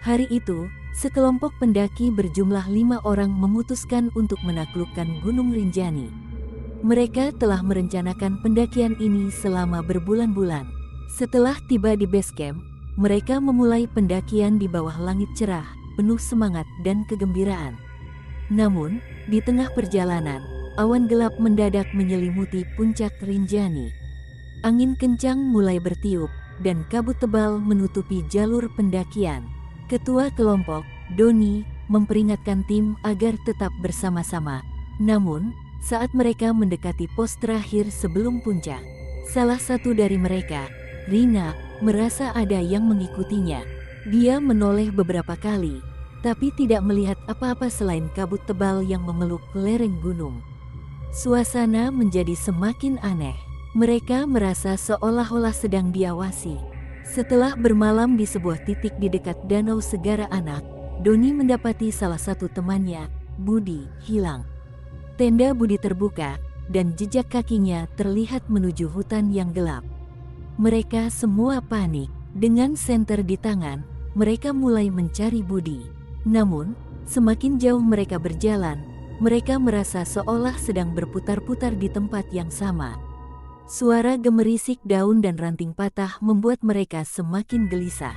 Hari itu, sekelompok pendaki berjumlah 5 orang memutuskan untuk menaklukkan Gunung Rinjani. Mereka telah merencanakan pendakian ini selama berbulan-bulan. Setelah tiba di base camp, mereka memulai pendakian di bawah langit cerah, penuh semangat dan kegembiraan. Namun, di tengah perjalanan, awan gelap mendadak menyelimuti puncak Rinjani. Angin kencang mulai bertiup, dan kabut tebal menutupi jalur pendakian. Ketua kelompok, Doni, memperingatkan tim agar tetap bersama-sama. Namun, saat mereka mendekati pos terakhir sebelum puncak, salah satu dari mereka, Rina, merasa ada yang mengikutinya. Dia menoleh beberapa kali, tapi tidak melihat apa-apa selain kabut tebal yang memeluk lereng gunung. Suasana menjadi semakin aneh. Mereka merasa seolah-olah sedang diawasi. Setelah bermalam di sebuah titik di dekat Danau Segara Anak, Doni mendapati salah satu temannya, Budi, hilang. Tenda Budi terbuka, dan jejak kakinya terlihat menuju hutan yang gelap. Mereka semua panik. Dengan senter di tangan, mereka mulai mencari Budi. Namun, semakin jauh mereka berjalan, mereka merasa seolah sedang berputar-putar di tempat yang sama. Suara gemerisik daun dan ranting patah membuat mereka semakin gelisah.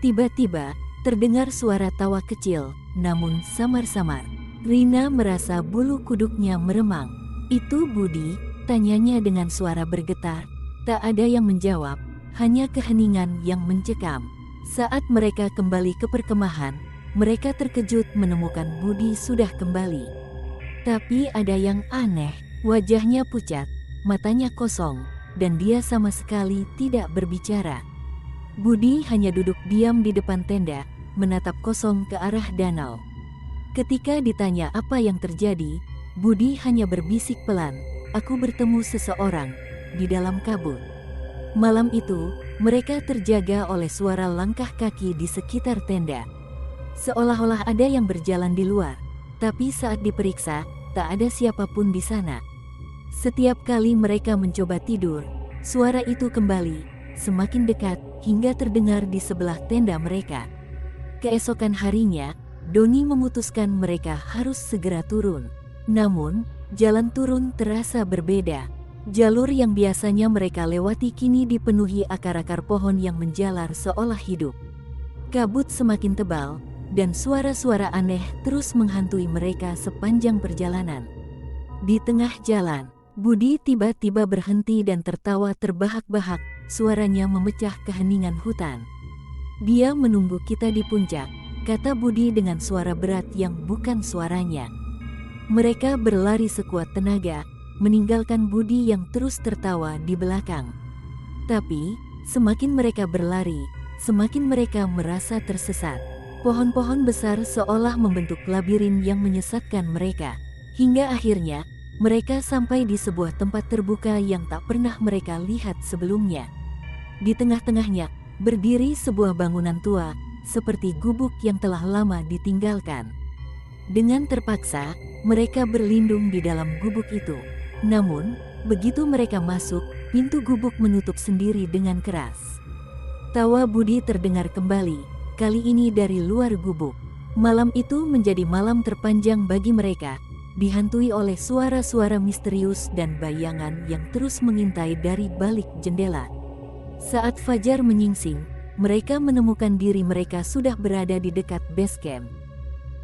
Tiba-tiba, terdengar suara tawa kecil, namun samar-samar. Rina merasa bulu kuduknya meremang. "Itu Budi?" tanyanya dengan suara bergetar. Tak ada yang menjawab, hanya keheningan yang mencekam. Saat mereka kembali ke perkemahan, mereka terkejut menemukan Budi sudah kembali. Tapi ada yang aneh, wajahnya pucat, matanya kosong, dan dia sama sekali tidak berbicara. Budi hanya duduk diam di depan tenda, menatap kosong ke arah danau. Ketika ditanya apa yang terjadi, Budi hanya berbisik pelan, "Aku bertemu seseorang di dalam kabut." Malam itu, mereka terjaga oleh suara langkah kaki di sekitar tenda. Seolah-olah ada yang berjalan di luar, tapi saat diperiksa, tak ada siapapun di sana. Setiap kali mereka mencoba tidur, suara itu kembali, semakin dekat, hingga terdengar di sebelah tenda mereka. Keesokan harinya, Doni memutuskan mereka harus segera turun. Namun, jalan turun terasa berbeda. Jalur yang biasanya mereka lewati kini dipenuhi akar-akar pohon yang menjalar seolah hidup. Kabut semakin tebal, dan suara-suara aneh terus menghantui mereka sepanjang perjalanan. Di tengah jalan, Budi tiba-tiba berhenti dan tertawa terbahak-bahak, suaranya memecah keheningan hutan. "Dia menunggu kita di puncak," kata Budi dengan suara berat yang bukan suaranya. Mereka berlari sekuat tenaga, meninggalkan Budi yang terus tertawa di belakang. Tapi, semakin mereka berlari, semakin mereka merasa tersesat. Pohon-pohon besar seolah membentuk labirin yang menyesatkan mereka. Hingga akhirnya, mereka sampai di sebuah tempat terbuka yang tak pernah mereka lihat sebelumnya. Di tengah-tengahnya, berdiri sebuah bangunan tua, seperti gubuk yang telah lama ditinggalkan. Dengan terpaksa, mereka berlindung di dalam gubuk itu. Namun, begitu mereka masuk, pintu gubuk menutup sendiri dengan keras. Tawa Budi terdengar kembali, kali ini dari luar gubuk. Malam itu menjadi malam terpanjang bagi mereka, dihantui oleh suara-suara misterius dan bayangan yang terus mengintai dari balik jendela. Saat fajar menyingsing, mereka menemukan diri mereka sudah berada di dekat base camp.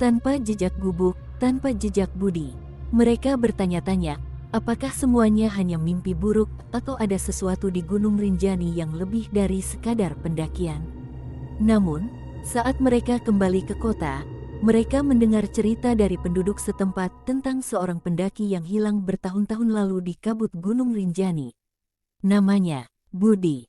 Tanpa jejak gubuk, tanpa jejak Budi, mereka bertanya-tanya, apakah semuanya hanya mimpi buruk atau ada sesuatu di Gunung Rinjani yang lebih dari sekadar pendakian. Namun, saat mereka kembali ke kota, mereka mendengar cerita dari penduduk setempat tentang seorang pendaki yang hilang bertahun-tahun lalu di kabut Gunung Rinjani. Namanya Budi.